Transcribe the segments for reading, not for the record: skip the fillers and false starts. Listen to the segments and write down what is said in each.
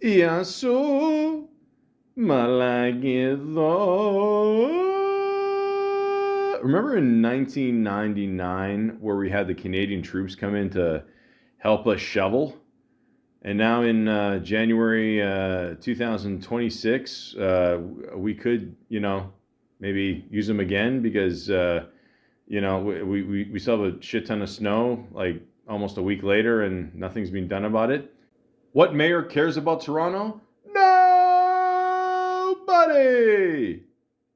Iaso Malagido. Remember in 1999 where we had the Canadian troops come in to help us shovel? And now in January 2026, we could, maybe use them again because, we still have a shit ton of snow like almost a week later and nothing's been done about it. What mayor cares about Toronto? Nobody!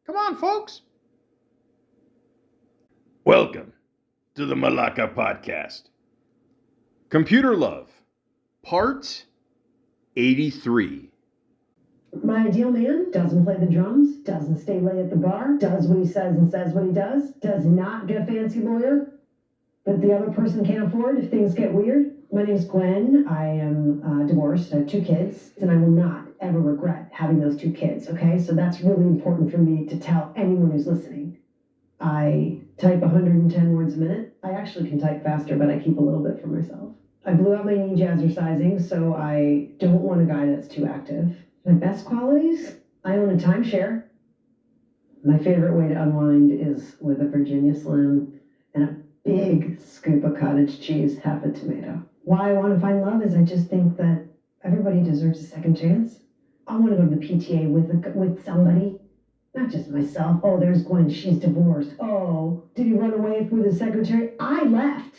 Come on, folks. Welcome to the Malaka podcast. Computer Love, Part 83. My ideal man doesn't play the drums, doesn't stay late at the bar, does what he says and says what he does not get a fancy lawyer that the other person can't afford if things get weird. My name's Gwen. I am divorced. I have 2 kids, and I will not ever regret having those 2 kids, okay? So that's really important for me to tell anyone who's listening. I type 110 words a minute. I actually can type faster, but I keep a little bit for myself. I blew out my knee jazzercising, so I don't want a guy that's too active. My best qualities? I own a timeshare. My favorite way to unwind is with a Virginia Slim and a big scoop of cottage cheese, half a tomato. Why I want to find love is I just think that everybody deserves a second chance. I want to go to the PTA with somebody, not just myself. Oh, there's Gwen, she's divorced. Oh, did he run away with his secretary? I left.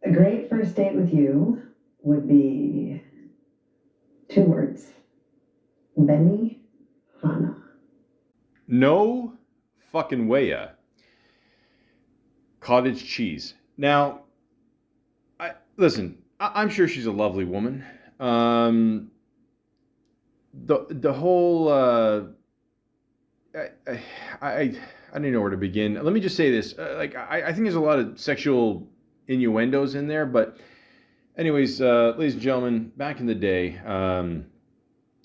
A great first date with you would be 2 words. Benny Hanna. No fucking way. Cottage cheese. Now, I'm sure she's a lovely woman. The whole I don't know where to begin. Let me just say this. I think there's a lot of sexual innuendos in there, but anyways, ladies and gentlemen, back in the day,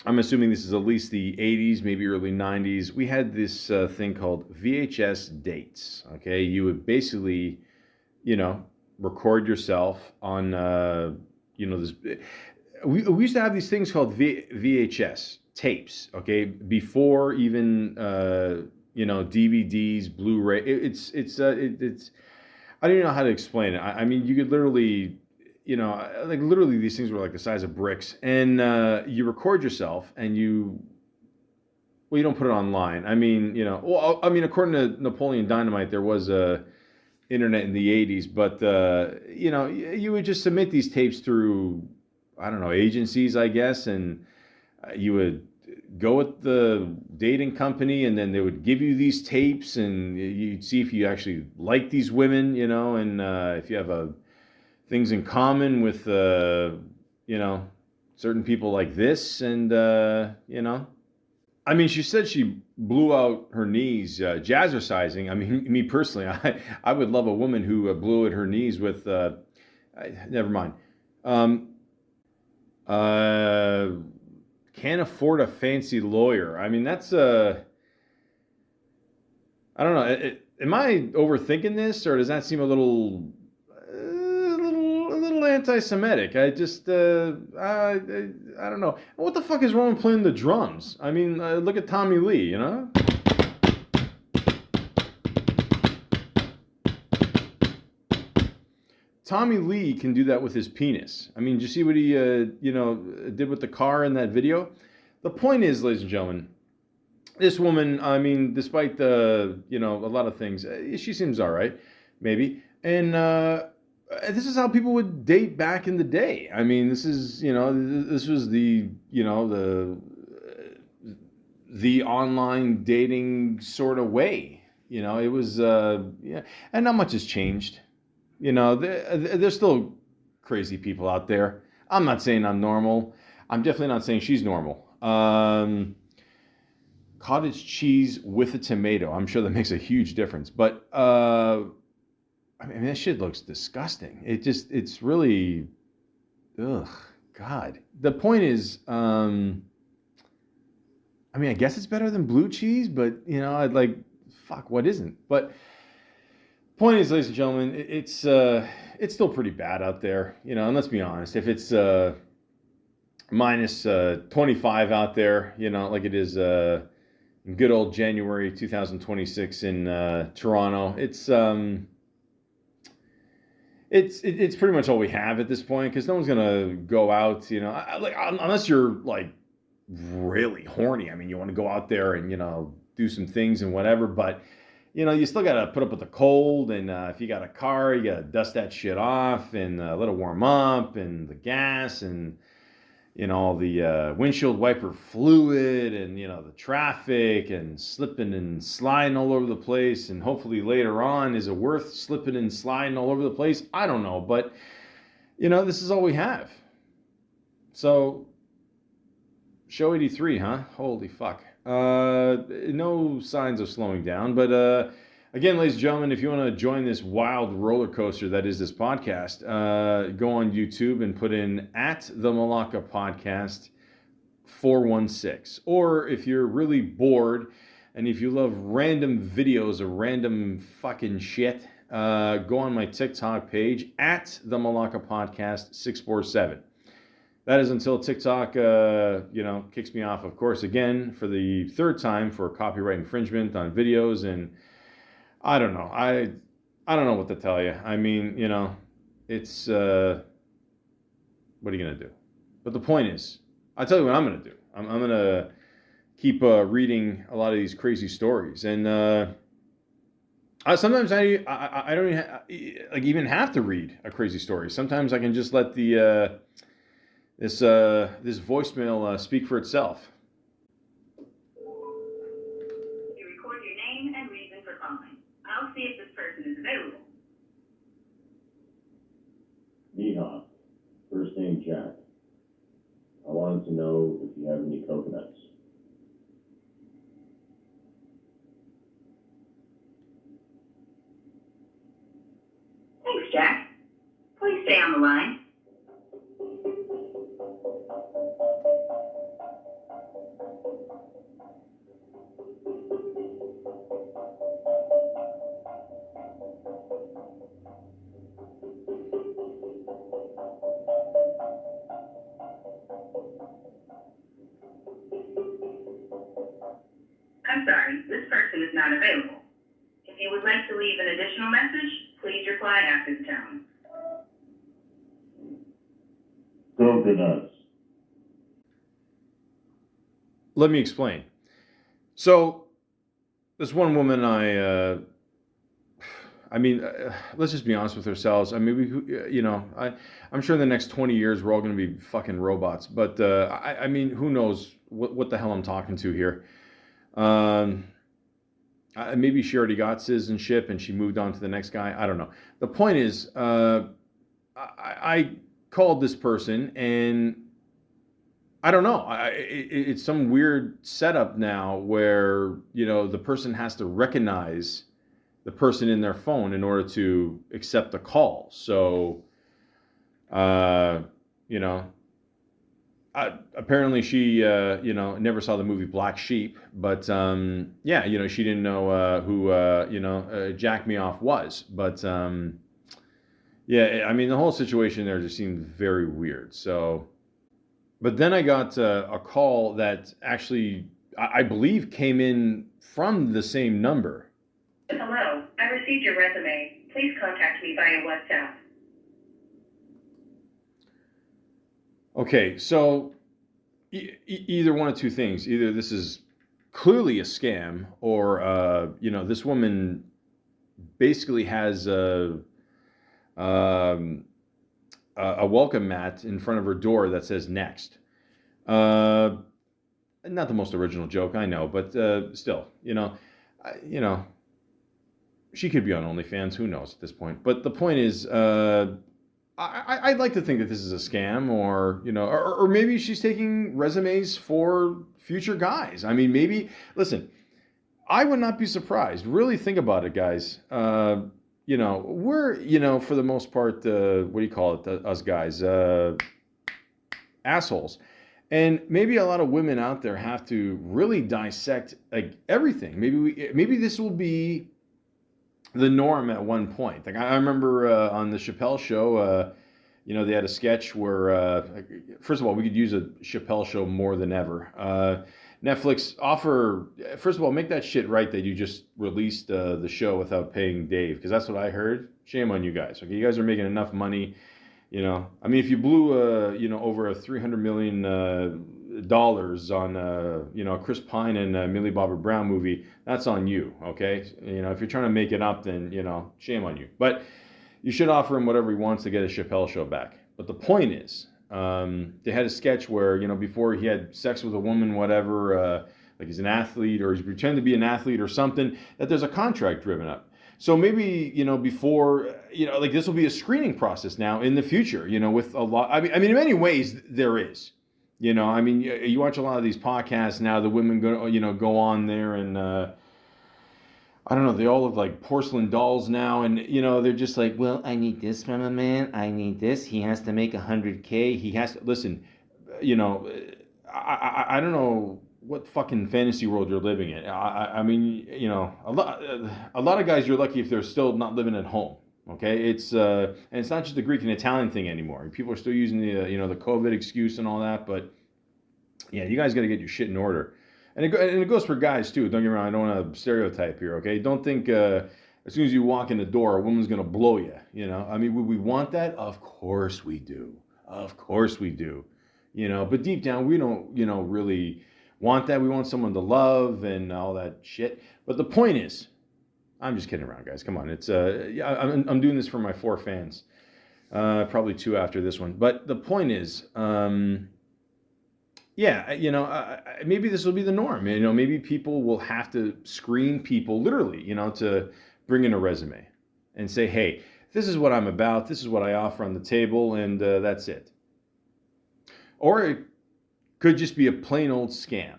I'm assuming this is at least the 80s, maybe early 90s. We had this thing called VHS dates. Okay, you would basically, record yourself on, this. We used to have these things called VHS tapes. Okay, before even DVDs, Blu-ray. It's I don't even know how to explain it. I mean, you could literally literally these things were like the size of bricks, and you record yourself and you don't put it online. I mean, according to Napoleon Dynamite, there was a internet in the 80s, but you would just submit these tapes through, I don't know, agencies, I guess, and you would go with the dating company, and then they would give you these tapes, and you'd see if you actually like these women, and if you have things in common with, certain people like this, and, I mean, she said she blew out her knees jazzercising. I mean, me personally, I would love a woman who blew at her knees with, never mind. Can't afford a fancy lawyer. I mean, that's I don't know. Am I overthinking this, or does that seem a little anti-Semitic? I just, I don't know. What the fuck is wrong with playing the drums? I mean, look at Tommy Lee, Tommy Lee can do that with his penis. I mean, did you see what he, did with the car in that video? The point is, ladies and gentlemen, this woman, I mean, despite the, a lot of things, she seems all right, maybe. And this is how people would date back in the day. I mean, this is, this was the, the online dating sort of way. It was, yeah, and not much has changed. There's still crazy people out there. I'm not saying I'm normal. I'm definitely not saying she's normal. Cottage cheese with a tomato. I'm sure that makes a huge difference. But I mean, that shit looks disgusting. It's really, ugh, God. The point is, I mean, I guess it's better than blue cheese, but, I'd like, fuck, what isn't? But point is, ladies and gentlemen, it's still pretty bad out there, and let's be honest. If it's, minus 25 out there, like it is good old January 2026 in Toronto. It's pretty much all we have at this point because no one's gonna go out, unless you're like really horny. I mean, you want to go out there and do some things and whatever, but you still gotta put up with the cold, and if you got a car, you gotta dust that shit off and let it warm up, and the gas, and all the windshield wiper fluid, and the traffic, and slipping and sliding all over the place. And hopefully later on, is it worth slipping and sliding all over the place? I don't know, but this is all we have. So show 83, huh? Holy fuck. No signs of slowing down, but again, ladies and gentlemen, if you want to join this wild roller coaster that is this podcast, go on YouTube and put in at the Malaka Podcast 416. Or if you're really bored and if you love random videos of random fucking shit, go on my TikTok page at the Malaka Podcast 647. That is until TikTok, kicks me off, of course, again for the third time for copyright infringement on videos. And I don't know. I don't know what to tell you. I mean, it's what are you gonna do? But the point is, I'll tell you what I'm gonna do. I'm gonna keep reading a lot of these crazy stories, and sometimes I don't even have to read a crazy story. Sometimes I can just let the this voicemail speak for itself. You record your name and reason for calling. I'll see if this person is available. Neha, first name Jack. I wanted to know if you have any coconuts. Thanks, Jack. Please stay on the line. I'm sorry, this person is not available. If you would like to leave an additional message, please reply after the tone. Coconuts. Let me explain. So, this one woman, let's just be honest with ourselves. I mean, I'm sure in the next 20 years we're all going to be fucking robots. But I mean, who knows what the hell I'm talking to here? Maybe she already got citizenship and she moved on to the next guy. I don't know. The point is, I called this person, and I don't know. It's some weird setup now where the person has to recognize the person in their phone in order to accept the call. So, apparently she, never saw the movie Black Sheep, but she didn't know who Jack Me Off was. But I mean, the whole situation there just seemed very weird. So, but then I got a call that actually, I believe, came in from the same number. Hello, I received your resume. Please contact me via WhatsApp. Okay, so either one of two things. Either this is clearly a scam, or this woman basically has a welcome mat in front of her door that says next. Not the most original joke, I know, but still, she could be on OnlyFans. Who knows at this point? But the point is, I'd like to think that this is a scam, or maybe she's taking resumes for future guys. I mean, maybe, listen, I would not be surprised. Really think about it, guys. We're, for the most part, what do you call it, us guys? Assholes. And maybe a lot of women out there have to really dissect like everything. Maybe this will be the norm at one point. Like I remember on the Chappelle show, they had a sketch where, first of all, we could use a Chappelle show more than ever. Netflix first of all, make that shit right that you just released the show without paying Dave, because that's what I heard. Shame on you guys. Okay, you guys are making enough money. I mean, if you blew, over $300 million on, Chris Pine and Millie Bobby Brown movie, that's on you. Okay, if you're trying to make it up, then shame on you. But you should offer him whatever he wants to get a Chappelle show back. But the point is, they had a sketch where, before he had sex with a woman, whatever, like he's an athlete or he's pretending to be an athlete or something, that there's a contract driven up. So maybe, before, like this will be a screening process now in the future, with a lot. I mean, in many ways there is, I mean, you watch a lot of these podcasts now, the women go on there and, I don't know, they all look like porcelain dolls now, and they're just like, well, I need this from a man, I need this, he has to make 100K, he has to, listen, I don't know what fucking fantasy world you're living in. I mean, a lot of guys, you're lucky if they're still not living at home, okay? And it's not just the Greek and Italian thing anymore. People are still using the, the COVID excuse and all that, but yeah, you guys got to get your shit in order. And it goes for guys too. Don't get me wrong. I don't want to stereotype here. Okay. Don't think as soon as you walk in the door, a woman's gonna blow you. I mean, would we want that? Of course we do. Of course we do. But deep down, we don't really want that. We want someone to love and all that shit. But the point is, I'm just kidding around, guys. Come on. It's I'm doing this for my 4 fans. Probably 2 after this one. But the point is. Yeah, maybe this will be the norm. Maybe people will have to screen people literally, to bring in a resume and say, hey, this is what I'm about. This is what I offer on the table. And that's it. Or it could just be a plain old scam.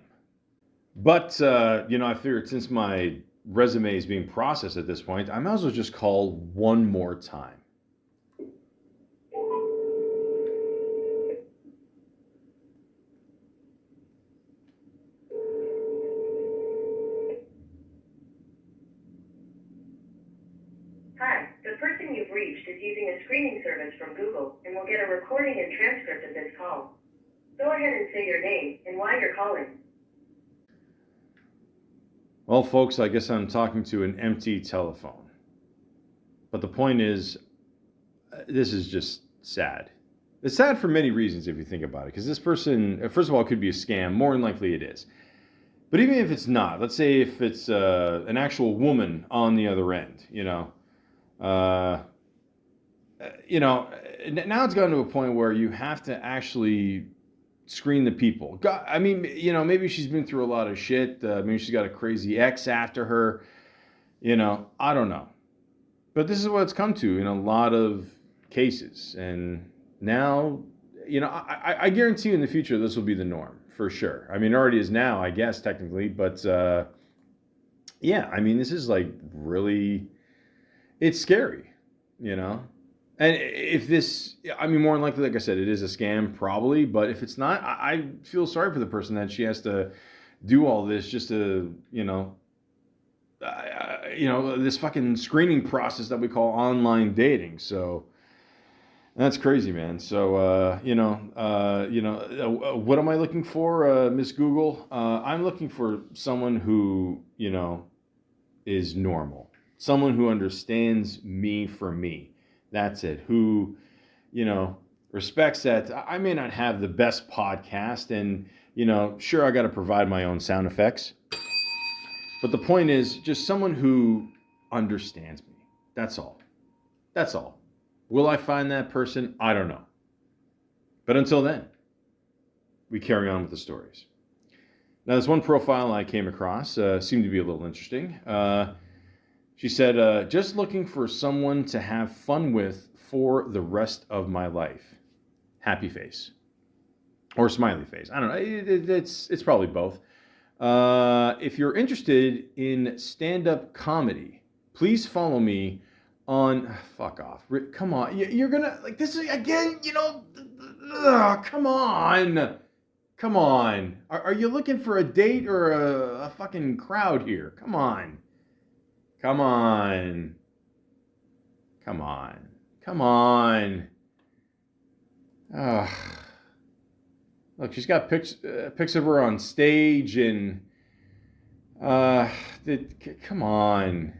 But, I figured since my resume is being processed at this point, I might as well just call one more time. Hi, the person you've reached is using a screening service from Google and will get a recording and transcript of this call. Go ahead and say your name and why you're calling. Well, folks, I guess I'm talking to an empty telephone. But the point is, this is just sad. It's sad for many reasons if you think about it. Because this person, first of all, it could be a scam. More than likely it is. But even if it's not, let's say if it's an actual woman on the other end, now it's gotten to a point where you have to actually screen the people. God, I mean, maybe she's been through a lot of shit. Maybe she's got a crazy ex after her. I don't know. But this is what it's come to in a lot of cases. And now, I guarantee you in the future this will be the norm for sure. I mean, it already is now, I guess, technically. But yeah, I mean, this is like really... It's scary, And if this, I mean, more than likely, like I said, it is a scam probably, but if it's not, I feel sorry for the person that she has to do all this just to, this fucking screening process that we call online dating. So that's crazy, man. So, what am I looking for, Miss Google? I'm looking for someone who, is normal. Someone who understands me for me. That's it. Who, respects that I may not have the best podcast and, sure, I got to provide my own sound effects. But the point is just someone who understands me. That's all. That's all. Will I find that person? I don't know. But until then, we carry on with the stories. Now, there's one profile I came across, seemed to be a little interesting. She said, just looking for someone to have fun with for the rest of my life. Happy face. Or smiley face. I don't know. It's probably both. If you're interested in stand-up comedy, please follow me on... Fuck off. Come on. You're gonna... Like, this is, again, come on. Come on. Are you looking for a date or a fucking crowd here? Come on. Come on. Come on. Come on. Uh, look, she's got pics of her on stage, and uh, come on.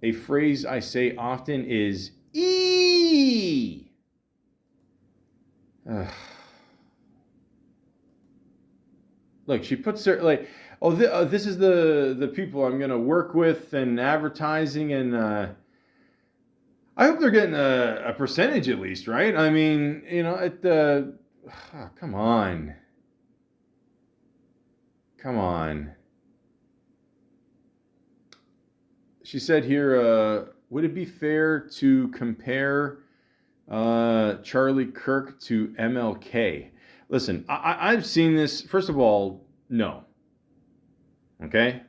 A phrase I say often is "ee." Ugh. Look, she puts her like, oh, this is the people I'm gonna work with and advertising, and I hope they're getting a percentage at least, right? I mean, oh, come on, come on. She said here, would it be fair to compare Charlie Kirk to MLK? Listen, I've seen this. First of all, no. Okay?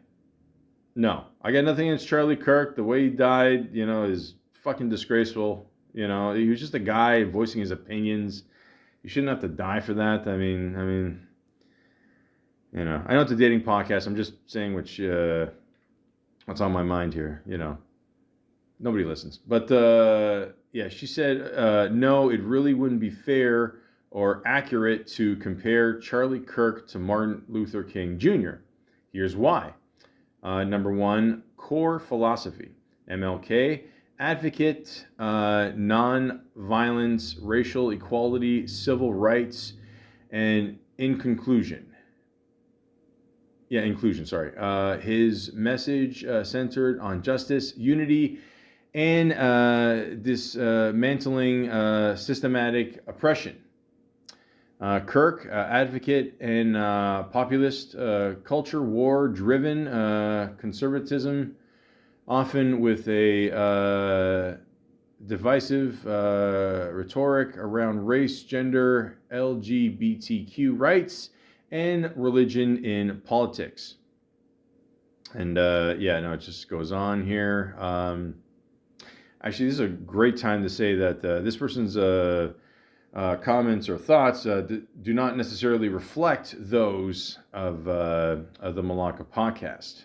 No. I got nothing against Charlie Kirk. The way he died, is fucking disgraceful. He was just a guy voicing his opinions. You shouldn't have to die for that. I know it's a dating podcast. I'm just saying what's on my mind here. Nobody listens. But yeah, she said, no, it really wouldn't be fair or accurate to compare Charlie Kirk to Martin Luther King Jr. Here's why. Number one, core philosophy. MLK, advocate, non-violence, racial equality, civil rights, and inclusion, sorry. His message centered on justice, unity, and dismantling systematic oppression. Kirk, advocate and populist culture war-driven conservatism, often with a divisive rhetoric around race, gender, LGBTQ rights, and religion in politics. And it just goes on here. Actually, this is a great time to say that this person's comments or thoughts do not necessarily reflect those of the Malaka podcast.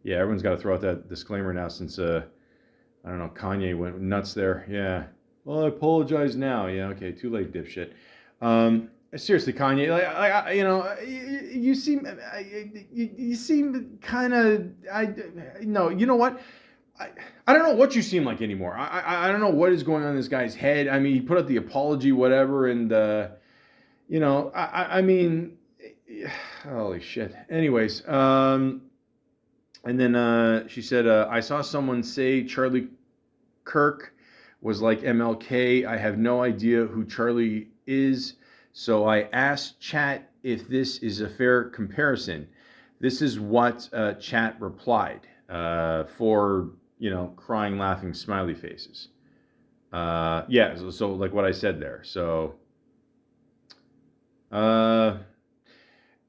Everyone's got to throw out that disclaimer now since, I don't know, Kanye went nuts there. Yeah. Well, I apologize now. Yeah, okay, too late, dipshit. Seriously, Kanye, you seem kind of, you know what? I don't know what you seem like anymore. I don't know what is going on in this guy's head. I mean, he put out the apology, whatever, and I mean, holy shit. Anyways, and then she said, I saw someone say Charlie Kirk was like MLK. I have no idea who Charlie is, so I asked Chat if this is a fair comparison. This is what Chat replied for crying, laughing, smiley faces. So like what I said there. So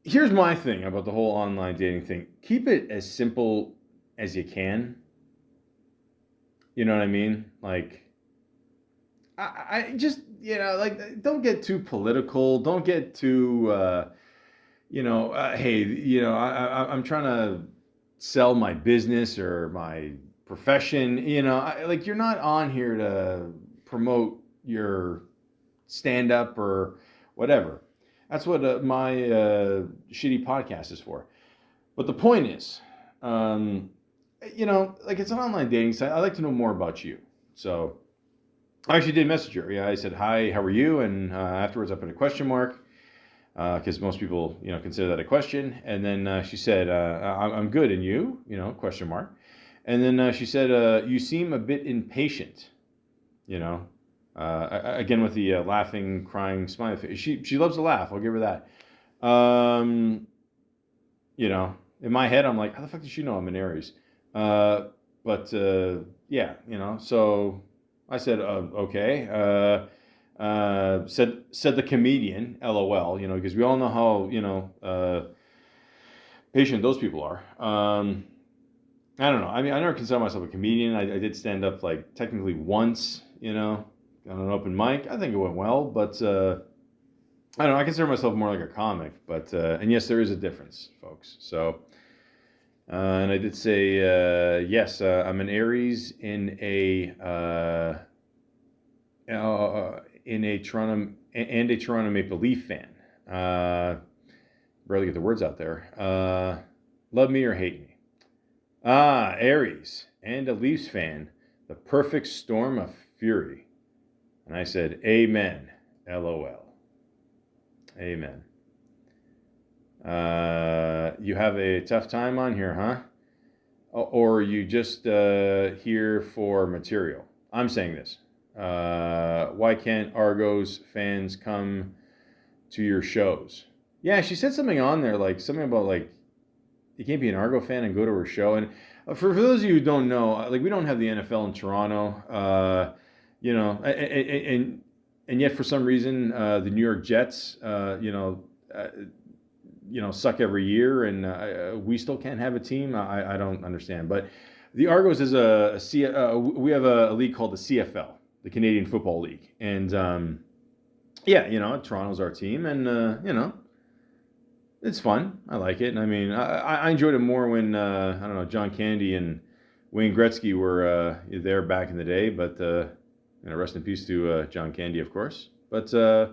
here's my thing about the whole online dating thing. Keep it as simple as you can. You know what I mean? Like, I just, don't get too political. Don't get too, hey, I'm trying to sell my business or my profession. You're not on here to promote your stand-up or whatever. That's what my shitty podcast is for. But the point is, it's an online dating site. I'd like to know more about you. So I actually did message her. Yeah, I said, hi, how are you? And afterwards I put a question mark because most people, consider that a question. And then she said, I'm good. And you? Question mark. And then she said, you seem a bit impatient, again with the laughing, crying, smiling face. She loves to laugh. I'll give her that. In my head, I'm like, how the fuck does she know I'm an Aries? So I said, okay. Said the comedian, LOL, because we all know how, patient those people are. I don't know. I mean, I never consider myself a comedian. I did stand up like technically once, on an open mic. I think it went well, but I don't know. I consider myself more like a comic, but and yes, there is a difference, folks. So, and I did say yes. I'm an Aries in a in a Toronto Maple Leaf fan. Barely get the words out there. Love me or hate me. Aries and a Leafs fan. The perfect storm of fury. And I said, Amen. LOL. Amen. You have a tough time on here, huh? Or are you just here for material? I'm saying this. Why can't Argos fans come to your shows? Yeah, she said something on there, like something about like you can't be an Argo fan and go to her show. And for those of you who don't know, like we don't have the NFL in Toronto, and yet for some reason the New York Jets, suck every year, and we still can't have a team. I don't understand. But the Argos is we have a league called the CFL, the Canadian Football League, and Toronto's our team, and it's fun. I like it. And I mean, I enjoyed it more when I don't know, John Candy and Wayne Gretzky were there back in the day. But rest in peace to John Candy, of course. But I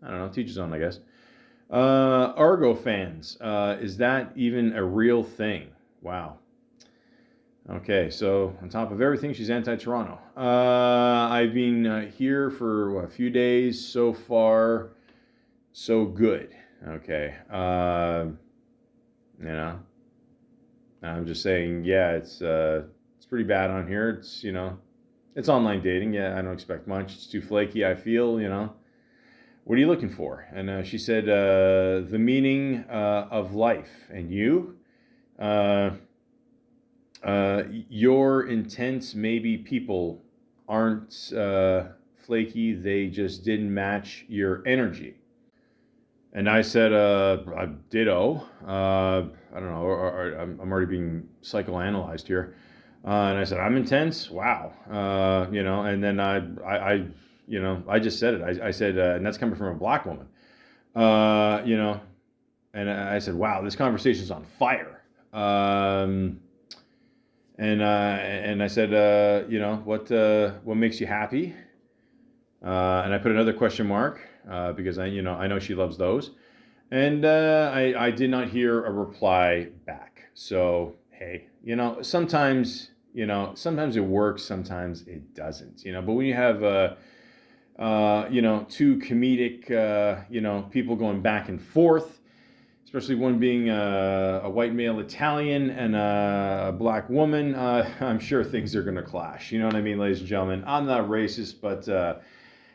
don't know, teach his own, I guess. Argo fans, is that even a real thing? Wow. Okay, so on top of everything, she's anti-Toronto. I've been here for a few days. So far, so good. Okay. I'm just saying, yeah, it's pretty bad on here. It's online dating. Yeah, I don't expect much. It's too flaky, I feel, What are you looking for? And she said, the meaning of life. And you? Your intents, maybe people aren't flaky. They just didn't match your energy. And I said, ditto. I don't know, or I'm already being psychoanalyzed here. And I said, I'm intense. Wow. And then I just said it. I said, and that's coming from a black woman. And I said, wow, this conversation's on fire. And I said, what makes you happy? And I put another question mark because I know she loves those. And I did not hear a reply back. So hey, sometimes it works, sometimes it doesn't. But when you have two comedic people going back and forth, especially one being a white male Italian and a black woman, I'm sure things are going to clash. You know what I mean, ladies and gentlemen? I'm not racist, but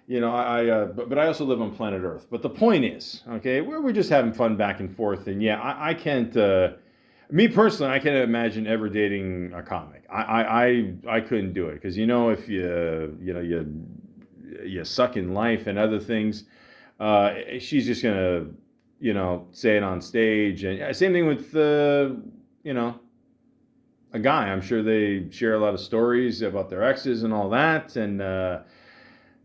but I also live on planet Earth. But the point is, okay, we're just having fun back and forth. And yeah, I can't. Me personally, I can't imagine ever dating a comic. I couldn't do it because if you suck in life and other things, she's just gonna say it on stage. And same thing with a guy. I'm sure they share a lot of stories about their exes and all that, and a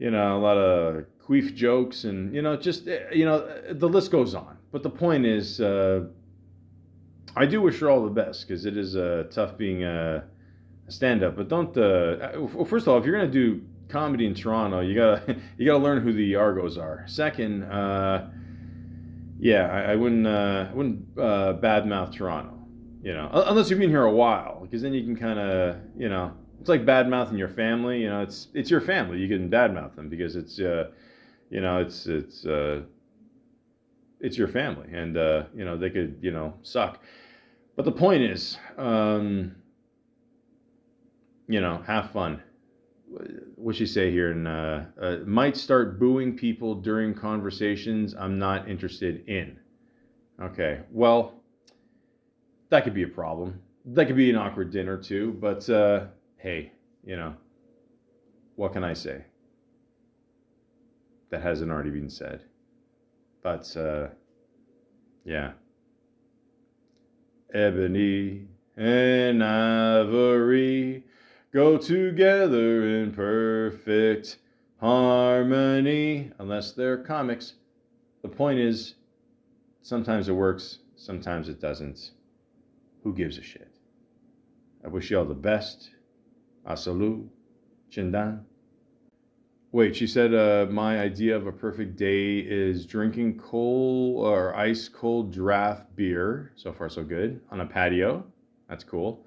lot of queef jokes, and the list goes on. But the point is, I do wish her all the best because it is tough being a stand-up. But don't. First of all, if you're gonna do comedy in Toronto, you gotta learn who the Argos are. Second, I wouldn't badmouth Toronto. Unless you've been here a while, because then you can kind of it's like badmouthing your family. It's your family. You can badmouth them because it's it's your family, and they could suck. But the point is, have fun. What'd she say here? And might start booing people during conversations I'm not interested in. Okay, well, that could be a problem. That could be an awkward dinner too. But hey, what can I say? That hasn't already been said. But yeah. Ebony and ivory go together in perfect harmony, unless they're comics. The point is, sometimes it works, sometimes it doesn't. Who gives a shit? I wish you all the best. Asalu, Chindan. Wait, she said, my idea of a perfect day is drinking cold or ice cold draft beer. So far, so good. On a patio. That's cool.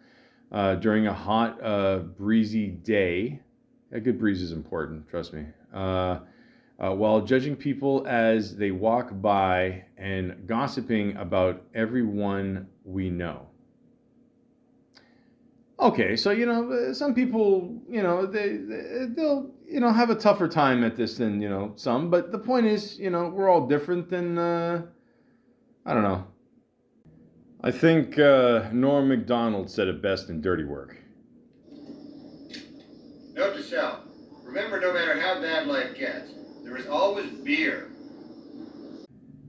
During a hot, breezy day. A good breeze is important, trust me. While judging people as they walk by and gossiping about everyone we know. Okay, so some people, they'll have a tougher time at this than some. But the point is, we're all different, and I don't know. I think Norm Macdonald said it best in Dirty Work. Note to self: remember, no matter how bad life gets, there is always beer.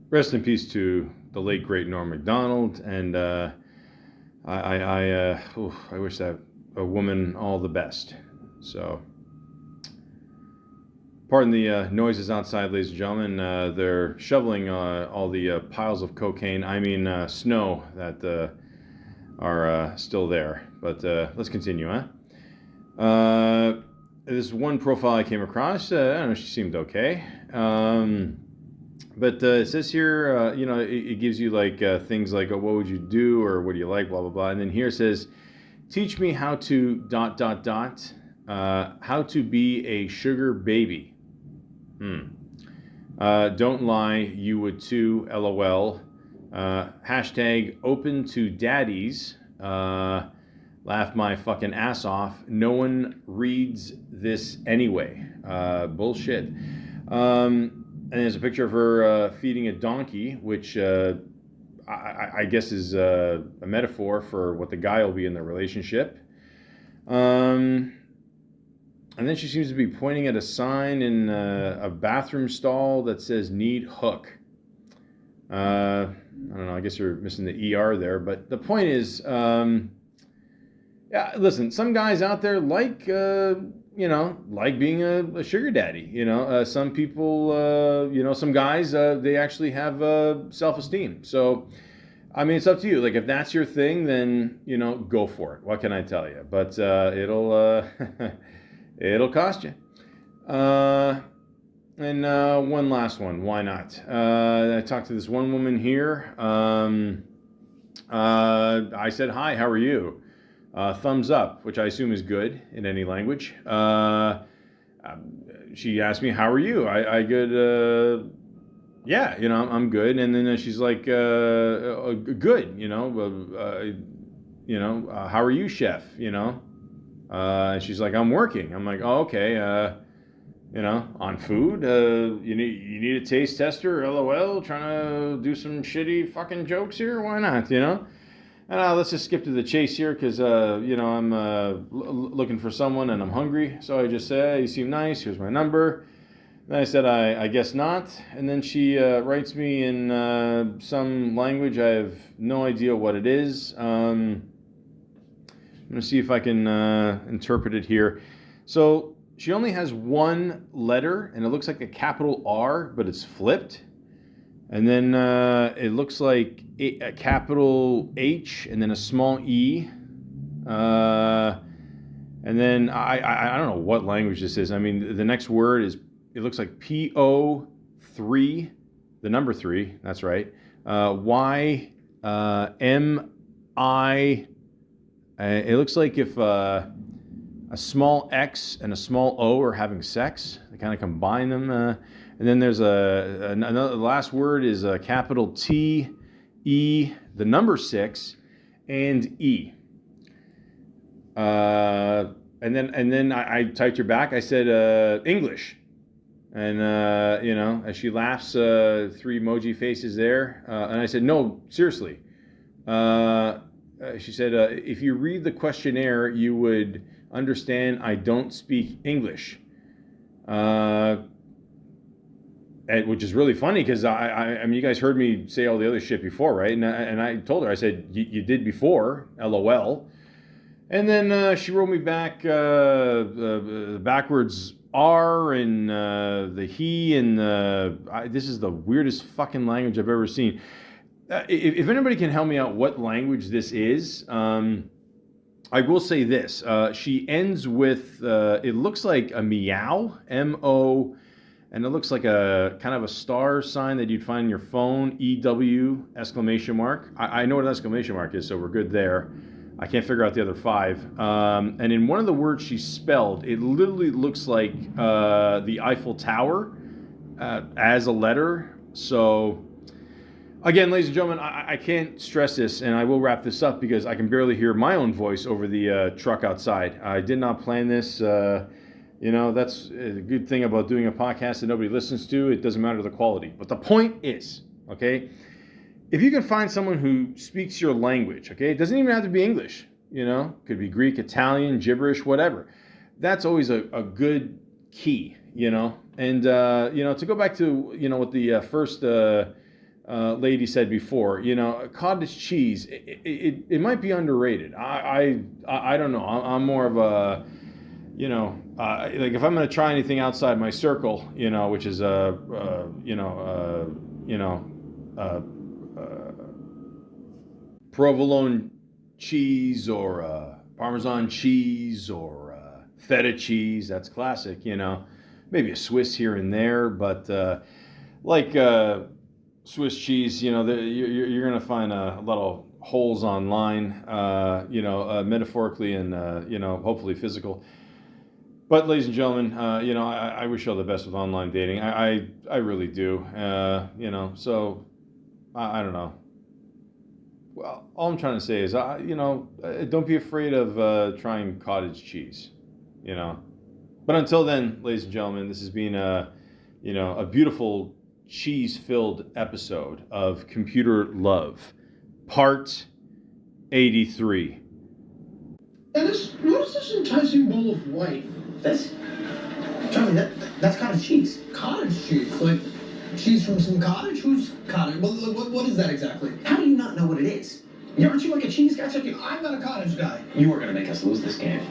Rest in peace to the late great Norm Macdonald, and I wish that a woman all the best. So, pardon the noises outside, ladies and gentlemen. They're shoveling all the piles of cocaine, snow that are still there. But let's continue, huh? This one profile I came across, I don't know, she seemed okay. But it says here, it gives you like things like, what would you do, or what do you like, blah, blah, blah. And then here it says, teach me how to ... how to be a sugar baby. Don't lie, you would too, LOL. Hashtag open to daddies. Laugh my fucking ass off. No one reads this anyway. Bullshit. And there's a picture of her feeding a donkey, which I guess is a metaphor for what the guy will be in the relationship. And then she seems to be pointing at a sign in a bathroom stall that says "Need hook." I don't know. I guess you're missing the ER there, but the point is, yeah. Listen, some guys out there like being a sugar daddy. Some people, some guys, they actually have self-esteem. So, it's up to you. Like, if that's your thing, then, go for it. What can I tell you? But it'll it'll cost you. And one last one. Why not? I talked to this one woman here. I said, hi, how are you? Thumbs up, which I assume is good in any language. She asked me, how are you? I good. Yeah, I'm good. And then she's like, good, how are you, chef? And she's like, I'm working. I'm like, oh, okay. On food. You need a taste tester, LOL, trying to do some shitty fucking jokes here. Why not, And let's just skip to the chase here because, I'm looking for someone and I'm hungry. So I just say, hey, you seem nice. Here's my number. Then I said, I guess not. And then she writes me in some language. I have no idea what it is. I'm going to see if I can interpret it here. So she only has one letter, and it looks like a capital R, but it's flipped. And then it looks like a capital H and then a small E. And then I don't know what language this is. The next word is, it looks like PO3, the number 3, that's right. YMI. It looks like if a small X and a small O are having sex. They kind of combine them. And then there's another, the last word is a capital T, E, the number 6, and E. And then I typed her back. I said English, and as she laughs, 3 emoji faces there. And I said, no, seriously. She said, if you read the questionnaire, you would understand I don't speak English. Which is really funny because I mean, you guys heard me say all the other shit before, right? And I told her, I said, you did before, LOL. And then she wrote me back backwards R and the he and this is the weirdest fucking language I've ever seen. If anybody can help me out what language this is, I will say this. She ends with, it looks like a meow, M-O, and it looks like a kind of a star sign that you'd find in your phone, E-W, exclamation mark. I know what an exclamation mark is, so we're good there. I can't figure out the other 5. And in one of the words she spelled, it literally looks like the Eiffel Tower as a letter. So, again, ladies and gentlemen, I can't stress this, and I will wrap this up because I can barely hear my own voice over the truck outside. I did not plan this. That's a good thing about doing a podcast that nobody listens to. It doesn't matter the quality. But the point is, okay, if you can find someone who speaks your language, okay, it doesn't even have to be English, could be Greek, Italian, gibberish, whatever. That's always a good key, And, to go back to, what the first lady said before, cottage cheese, it might be underrated. I don't know. I'm more of a, like if I'm going to try anything outside my circle, which is provolone cheese or Parmesan cheese or feta cheese. That's classic, maybe a Swiss here and there, but like Swiss cheese, you're going to find a lot of holes online, metaphorically and, hopefully physical. But ladies and gentlemen, I wish you all the best with online dating. I really do. So I don't know. Well, all I'm trying to say is, don't be afraid of trying cottage cheese, But until then, ladies and gentlemen, this has been a beautiful cheese-filled episode of Computer Love, Part 83. And what is this enticing bowl of white? This? Charlie, that's cottage cheese. Cottage cheese? Like cheese from some cottage? Who's cottage? What is that exactly? How do you not know what it is? Aren't you like a cheese guy? I'm not a cottage guy. You are going to make us lose this game.